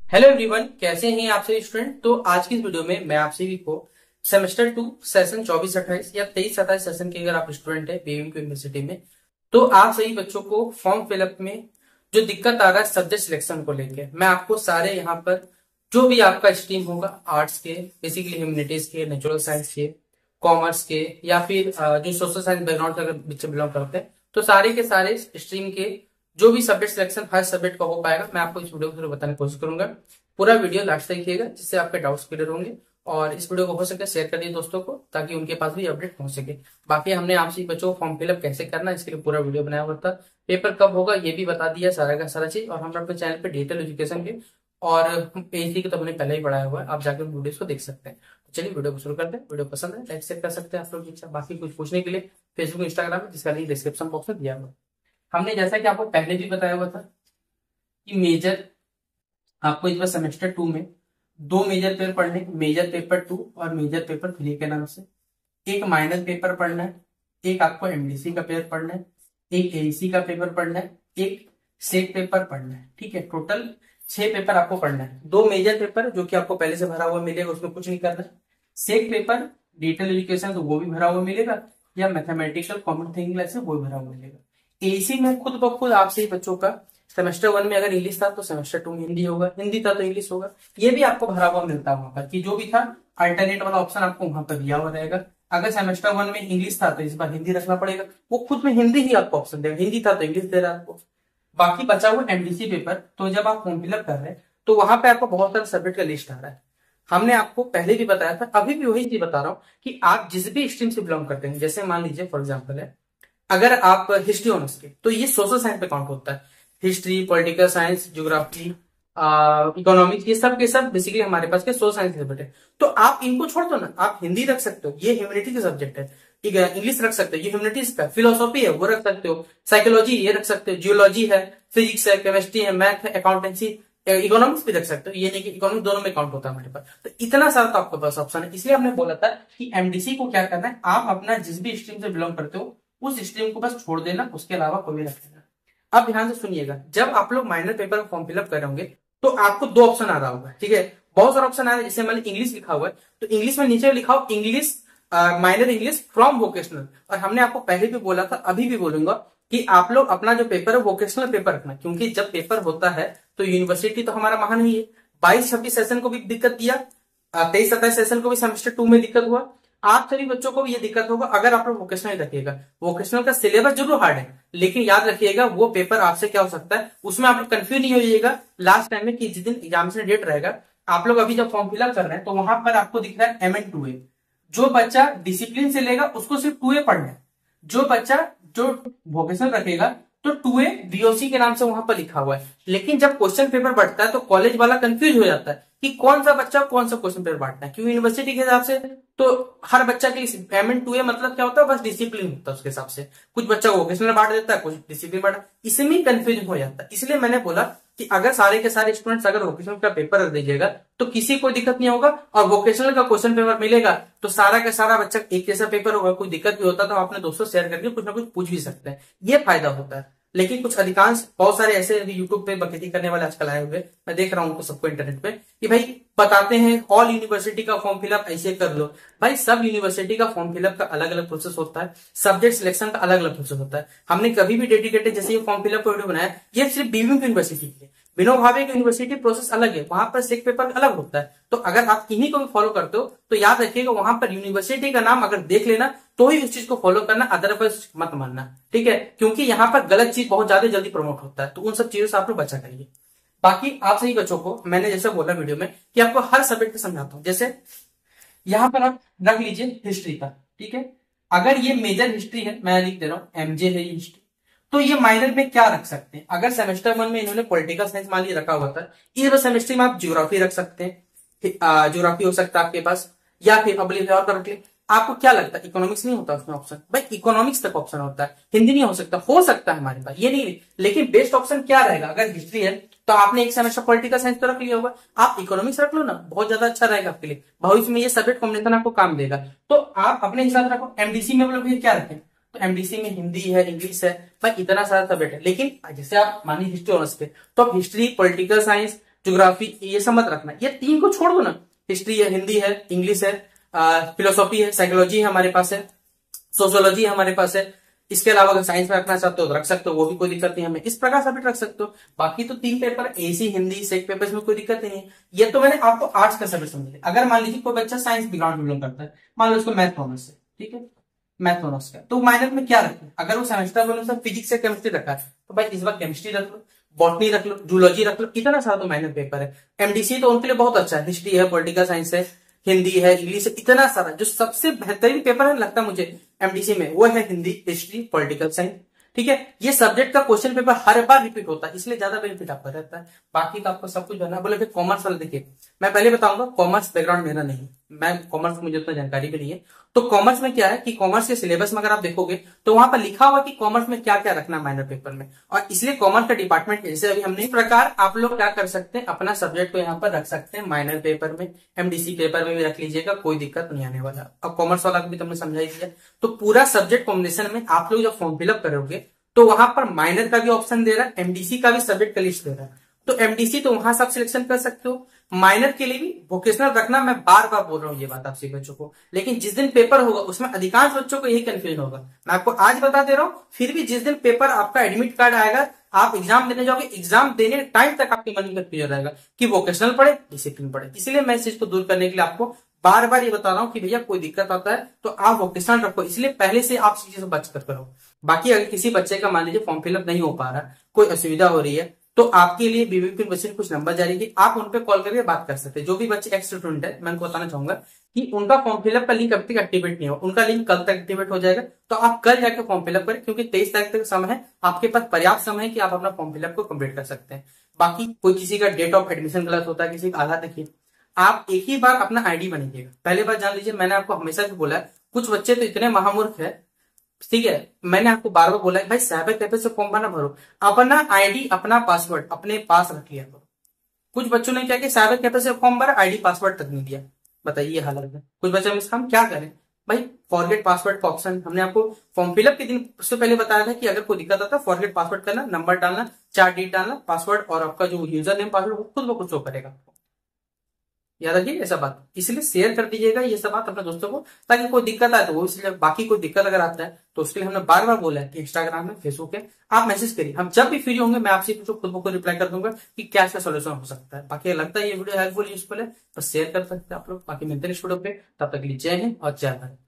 Hello everyone, कैसे हैं आप सभी स्टूडेंट। तो आज की इस वीडियो में मैं आप सभी को सेमेस्टर 2 सेशन 24-28 या 23-27 सेशन के अगर आप स्टूडेंट है बीएम यूनिवर्सिटी में, तो आप सभी बच्चों को फॉर्म फिलअप में जो दिक्कत आ रहा है सब्जेक्ट सिलेक्शन को लेके, मैं आपको सारे यहाँ पर जो भी आपका स्ट्रीम होगा, आर्ट्स के, बेसिकली ह्यूमैनिटीज के, नेचुरल साइंस के, कॉमर्स के, या फिर जो सोशल साइंस बैकग्राउंड से अगर बच्चे बिलोंग करते हैं, तो सारे के सारे स्ट्रीम के जो भी सब्जेक्ट सिलेक्शन हर सब्जेक्ट का हो पाएगा, मैं आपको इस वीडियो को बताने की कोशिश करूंगा। पूरा वीडियो लास्ट तक देखिएगा जिससे आपके डाउट्स क्लियर होंगे, और इस वीडियो को हो सके शेयर कर दिए दोस्तों को ताकि उनके पास भी अपडेट पहुंच सके। बाकी हमने आपसे बच्चों को फॉर्म फिलअप कैसे करना है इसके लिए पूरा वीडियो बनाया हुआ था। पेपर कब होगा ये भी बता दिया, सारा का सारा चीज। और हम अपने चैनल पे डिजिटल एजुकेशन के और पीएचडी के तो हमने पहले ही पढ़ाया हुआ है, आप जाकर वीडियो को देख सकते हैं। तो चलिए वीडियो को शुरू करते हैं। वीडियो पसंद है लाइक शेयर कर सकते हैं आप लोग की इच्छा। बाकी कुछ पूछने के लिए फेसबुक इंस्टाग्राम है जिसका लिंक डिस्क्रिप्शन बॉक्स में दिया हुआ है। हमने जैसा कि आपको पहले भी बताया हुआ था कि मेजर आपको इस बार सेमेस्टर 2 में दो मेजर पेपर पढ़ने, मेजर पेपर 2 और मेजर पेपर 3 के नाम से। एक माइनर पेपर पढ़ना है, एक आपको एमडीसी का पेपर पढ़ना है, एक एईसी का पेपर पढ़ना है, एक सेट पेपर पढ़ना है। ठीक है, टोटल 6 पेपर आपको पढ़ना है। दो मेजर पेपर जो कि आपको पहले से भरा हुआ मिलेगा, उसमें कुछ नहीं करना है। सेट पेपर डिजिटल एजुकेशन तो वो भी भरा हुआ मिलेगा, या मैथमेटिकल कॉमन थिंकिंग क्लास है वो भी भरा हुआ मिलेगा। एईसी में खुद ब खुद आपसे ही बच्चों का सेमेस्टर 1 में अगर इंग्लिश था तो सेमेस्टर 2 में हिंदी होगा, हिंदी था तो इंग्लिश होगा। ये भी आपको भरा हुआ मिलता है वहां पर, कि जो भी था अल्टरनेट वाला ऑप्शन आपको वहां पर दिया हुआ रहेगा। अगर सेमेस्टर 1 में इंग्लिश था तो इस बार हिंदी रखना पड़ेगा, वो खुद में हिंदी ही आपको ऑप्शन देगा। हिंदी था तो इंग्लिश दे रहा है आपको। बाकी बचा हुआ एमडीसी पेपर, तो जब आप फॉर्म फिलअप कर रहे हैं तो वहां पे आपको बहुत सारे सब्जेक्ट का लिस्ट आ रहा है। हमने आपको पहले भी बताया था, अभी भी वही चीज बता रहा हूँ कि आप जिस भी स्ट्रीम से बिलोंग करते हैं, जैसे मान लीजिए फॉर एग्जाम्पल है, अगर आप हिस्ट्री ऑनर्स के, तो ये सोशल साइंस पे काउंट होता है। History, political science, geography, economics, ये सब के सब बेसिकली हमारे पास के सोशल साइंस के सब्जेक्ट है। तो आप इनको छोड़ दो ना, आप हिंदी रख सकते हो, ये ह्यूमैनिटी का सब्जेक्ट है। ठीक है, इंग्लिश रख सकते हो, ये ह्यूमैनिटीज का। फिलोसॉफी है वो रख सकते हो, साइकोलॉजी ये रख सकते हो, जियोलॉजी है, फिजिक्स है, केमिस्ट्री है, मैथ है, अकाउंटेंसी, इकोनॉमिक्स भी रख सकते हो। ये नहीं कि इकोनॉमिक्स दोनों में काउंट होता है हमारे पास। तो इतना सारा तो आपके पास ऑप्शन है। इसलिए हमने बोला था कि एमडीसी को क्या करना है, आप अपना जिस भी स्ट्रीम से बिलोंग करते हो उस स्ट्रीम को बस छोड़ देना, उसके अलावा कोई भी रख लेना। अब ध्यान से सुनिएगा, जब आप लोग माइनर पेपर का फॉर्म फिलअप कर रहे होंगे तो आपको दो ऑप्शन आ रहा होगा। ठीक है, बहुत सारा ऑप्शन आ रहा है। जैसे मान ली इंग्लिश लिखा हुआ है तो इंग्लिश में नीचे लिखा हो English, minor English from vocational. और हमने आपको पहले भी बोला था, अभी भी बोलूंगा, कि आप लोग अपना जो पेपर है वोकेशनल पेपर रखना, क्योंकि जब पेपर होता है तो यूनिवर्सिटी तो हमारा महान ही है। 22-26 सेशन को भी दिक्कत दिया, 23-27 सेशन को भी सेमेस्टर 2 में दिक्कत हुआ। आप सभी बच्चों को भी ये दिक्कत होगा अगर आप लोग वोकेशनल रखिएगा। वोकेशनल का सिलेबस जरूर हार्ड है, लेकिन याद रखिएगा वो पेपर आपसे क्या हो सकता है, उसमें आप लोग कंफ्यूज नहीं हो जाइएगा लास्ट टाइम में, कि जिस दिन एग्जामिनेशन डेट रहेगा, आप लोग अभी जब फॉर्म फिलअप कर रहे हैं तो वहां पर आपको दिख रहा है MN2A। जो बच्चा डिसिप्लिन से लेगा उसको सिर्फ 2A पढ़ना है। जो बच्चा जो वोकेशनल रखेगा तो 2A VOC के नाम से वहां पर लिखा हुआ है। लेकिन जब क्वेश्चन पेपर बढ़ता है तो कॉलेज वाला कंफ्यूज हो जाता है कि कौन सा बच्चा कौन सा क्वेश्चन पेपर बांटना है, क्योंकि यूनिवर्सिटी के हिसाब से तो हर बच्चा के लिए MN2A मतलब क्या होता है, बस डिसिप्लिन होता है उसके हिसाब से। कुछ बच्चा वोकेशनल बांट देता है, कुछ डिसिप्लिन बांट, इसमें कंफ्यूजन हो जाता है। इसलिए मैंने बोला कि अगर सारे के सारे स्टूडेंट्स अगर वोकेशनल का पेपर रख दीजिएगा तो किसी को दिक्कत नहीं होगा, और वोकेशनल का क्वेश्चन पेपर मिलेगा तो सारा का सारा बच्चा एक जैसा पेपर होगा। कोई दिक्कत भी होता तो अपने दोस्तों शेयर करके कुछ ना कुछ पूछ भी सकते हैं, ये फायदा होता है। लेकिन कुछ अधिकांश बहुत सारे ऐसे यूट्यूब पे बकैती करने वाले आजकल आए हुए, मैं देख रहा हूँ उनको सबको इंटरनेट पे, कि भाई बताते हैं ऑल यूनिवर्सिटी का फॉर्म फिलअप ऐसे कर लो। भाई सब यूनिवर्सिटी का फॉर्म फिलअप का अलग अलग प्रोसेस होता है, सब्जेक्ट सिलेक्शन का अलग अलग प्रोसेस होता है। हमने कभी भी डेडिकेटेड जैसे ये फॉर्म फिलअप का वीडियो बनाया, ये सिर्फ बीवीएम यूनिवर्सिटी के लिए। विनोबा भावे की यूनिवर्सिटी प्रोसेस अलग है, वहां पर सेक पेपर अलग होता है। तो अगर आप इन्हीं को भी फॉलो करते हो तो याद रखिएगा वहां पर यूनिवर्सिटी का नाम अगर देख लेना तो ही उस चीज को फॉलो करना, अदरवाइज मत मानना। ठीक है, क्योंकि यहाँ पर गलत चीज बहुत ज्यादा जल्दी प्रमोट होता है, तो उन सब चीजों से आप लोग बचा करिए। बाकी आप सही बच्चों को मैंने जैसे बोला वीडियो में कि आपको हर सब्जेक्ट का समझाता हूँ। जैसे यहाँ पर आप रख लीजिए हिस्ट्री का। ठीक है, अगर ये मेजर हिस्ट्री है, मैं लिख दे रहा हूँ MJ है हिस्ट्री, तो ये माइनर में क्या रख सकते हैं। अगर सेमेस्टर 1 में इन्होंने पॉलिटिकल साइंस मान लिया रखा हुआ था, इस सेमेस्टर में आप ज्योग्राफी रख सकते हैं। ज्योग्राफी हो सकता है आपके पास, या फिर पब्लिक और रख ले। आपको क्या लगता है इकोनॉमिक्स नहीं होता उसमें ऑप्शन? भाई इकोनॉमिक्स तक ऑप्शन होता है, हिंदी नहीं हो सकता है हमारे पास, ये नहीं। लेकिन बेस्ट ऑप्शन क्या रहेगा, अगर हिस्ट्री है तो आपने एक सेमेस्टर पॉलिटिकल साइंस तो रख लिया होगा, आप इकोनॉमिक्स रख लो ना, बहुत ज्यादा अच्छा रहेगा आपके लिए। भविष्य में ये सब्जेक्ट कॉम्बिनेशन आपको काम देगा। तो आप अपने हिसाब से रखो। एमडीसी में मतलब क्या रखें, तो एमडीसी में हिंदी है, इंग्लिश है, भाई इतना सारा सब्जेक्ट है। लेकिन जैसे आप मानिए हिस्ट्री ऑनर्स पे, तो आप हिस्ट्री, पॉलिटिकल साइंस, ज्योग्राफी, ये सब मत रखना। ये 3 को छोड़ दो ना, हिस्ट्री है, हिंदी है, इंग्लिश है, फिलोसॉफी है, साइकोलॉजी है हमारे पास है, सोशियोलॉजी हमारे पास है। इसके अलावा अगर साइंस में रखना चाहते हो तो रख सकते हो, वो भी कोई दिक्कत नहीं हमें, इस प्रकार सब्जेक्ट रख सकते हो। बाकी तो 3 पेपर एसी, हिंदी, सेक पेपर्स में कोई दिक्कत नहीं है। ये तो मैंने आपको आर्ट्स का सब्जेक्ट समझ लिया। अगर मान लीजिए कोई बच्चा साइंस बैकग्राउंड बिलोंग करता है, मान लो उसको मैथ ऑनर्स है, ठीक है, मैथ ऑनर्स का, तो माइनर में क्या रखें? अगर वो सेमेस्टर में फिजिक्स या केमिस्ट्री रखा है तो भाई इस बार केमिस्ट्री रख लो, बॉटनी रख लो, जूलॉजी रख लो, इतना सारा तो माइनर पेपर है। एमडीसी तो उनके लिए बहुत अच्छा है, हिस्ट्री है, पॉलिटिकल साइंस है, हिंदी है, इंग्लिश है, इतना सारा। जो सबसे बेहतरीन पेपर है लगता है मुझे एमडीसी में, वो है हिंदी, हिस्ट्री, पॉलिटिकल साइंस, ठीक है। ये सब्जेक्ट का क्वेश्चन पेपर हर बार रिपीट होता है, इसलिए ज्यादा बेनिफिट आपका रहता है। बाकी तो आपको सब कुछ बनना। बोले कॉमर्स वाला, देखिए मैं पहले बताऊंगा, कॉमर्स बैकग्राउंड मेरा नहीं, मैं कॉमर्स, मुझे उतना जानकारी भी नहीं है। तो कॉमर्स में क्या है कि कॉमर्स के सिलेबस में अगर आप देखोगे तो वहां पर लिखा हुआ कि कॉमर्स में क्या क्या रखना माइनर पेपर में, और इसलिए कॉमर्स का डिपार्टमेंट, जैसे अभी हमने, इस प्रकार आप लोग क्या कर सकते हैं, अपना सब्जेक्ट को यहाँ पर रख सकते हैं माइनर पेपर में, एमडीसी पेपर में भी रख लीजिएगा, कोई दिक्कत नहीं आने वाला। अब कॉमर्स वाला भी तुमने समझाई दिया। तो पूरा सब्जेक्ट कॉम्बिनेशन में आप लोग जब फॉर्म फिलअप करोगे तो वहां पर माइनर का भी ऑप्शन दे रहा है, एमडीसी का भी सब्जेक्ट का लिस्ट दे रहा है। तो एमडीसी तो वहां सब सिलेक्शन कर सकते हो, माइनर के लिए भी वोकेशनल रखना। मैं बार बार बोल रहा हूँ ये बात आप सभी बच्चों को, लेकिन जिस दिन पेपर होगा उसमें अधिकांश बच्चों को यही कंफ्यूजन होगा। मैं आपको आज बता दे रहा हूँ, फिर भी जिस दिन पेपर आपका एडमिट कार्ड आएगा, आप एग्जाम देने जाओगे, एग्जाम देने टाइम तक आपके मन में कंफ्यूजन रहेगा कि वोकेशनल पढ़े, डिसिप्लिन पढ़े। इसलिए मैं इस चीज को दूर करने के लिए आपको बार बार ये बता रहा हूँ कि भैया कोई दिक्कत आता है तो आप वोकेशनल रखो, इसलिए पहले से आप चीजों से बचकर करो। बाकी अगर किसी बच्चे का मान लीजिए फॉर्म फिलअप नहीं हो पा रहा, कोई असुविधा हो रही है, तो आपके लिए बीबीपी यूनिवर्सिटी कुछ नंबर जारी की, आप उन पे कॉल करके बात कर सकते हैं। जो भी बच्चे एक्स स्टूडेंट है, मैं उनको बताना चाहूंगा कि उनका फॉर्म फिलअप का लिंक अभी तक एक्टिवेट नहीं हो, उनका लिंक कल तक एक्टिवेट हो जाएगा। तो आप कल जाकर फॉर्म फिलअप करें, क्योंकि 23 तारीख तक समय है, आपके पास पर्याप्त समय है कि आप अपना फॉर्म फिलअप को कंप्लीट कर सकते हैं। बाकी कोई किसी का डेट ऑफ एडमिशन गलत होता है, किसी का आधा, देखिए आप एक ही बार अपना आईडी बनाइएगा। पहले बार जान लीजिए, मैंने आपको हमेशा भी बोला है, कुछ बच्चे तो इतने महामूर्ख है, ठीक है, मैंने आपको बार बार बोला है भाई साइबर कैफे से फॉर्म भरना, भरो, अपना आईडी, अपना पासवर्ड अपने पास रख लिया करो। कुछ बच्चों ने क्या किया, साइबर कैफे से फॉर्म भरा, आईडी पासवर्ड तक नहीं दिया। बताइए ये हालत है। कुछ बच्चे हम हम क्या करें भाई? फॉरगेट पासवर्ड का ऑप्शन हमने आपको फॉर्म फिलअप के दिन उससे पहले बताया था कि अगर कोई दिक्कत आता है फॉरगेट पासवर्ड करना, नंबर डालना, 4 डिजिट डालना पासवर्ड, और आपका जो यूजर नेम पासवर्ड वो खुद ब खुद शो करेगा। याद रखिए ऐसा बात, इसलिए शेयर कर दीजिएगा ये सब बात अपने दोस्तों को, ताकि कोई दिक्कत आए तो वो, इसलिए बाकी कोई दिक्कत अगर आता है तो उसके लिए हमने बार बार बोला है कि इंस्टाग्राम में, फेसबुक पे आप मैसेज करिए, हम जब भी फ्री होंगे मैं आपसे खुद को रिप्लाई कर दूंगा कि क्या इसका सोल्यूशन हो सकता है। बाकी लगता है ये वीडियो हेल्पफुल यूजफुल है तो शेयर कर सकते हैं आप लोग। बाकी मिलते हैं इस वीडियो पे, तब तक के लिए जय हिंद और जय भारत।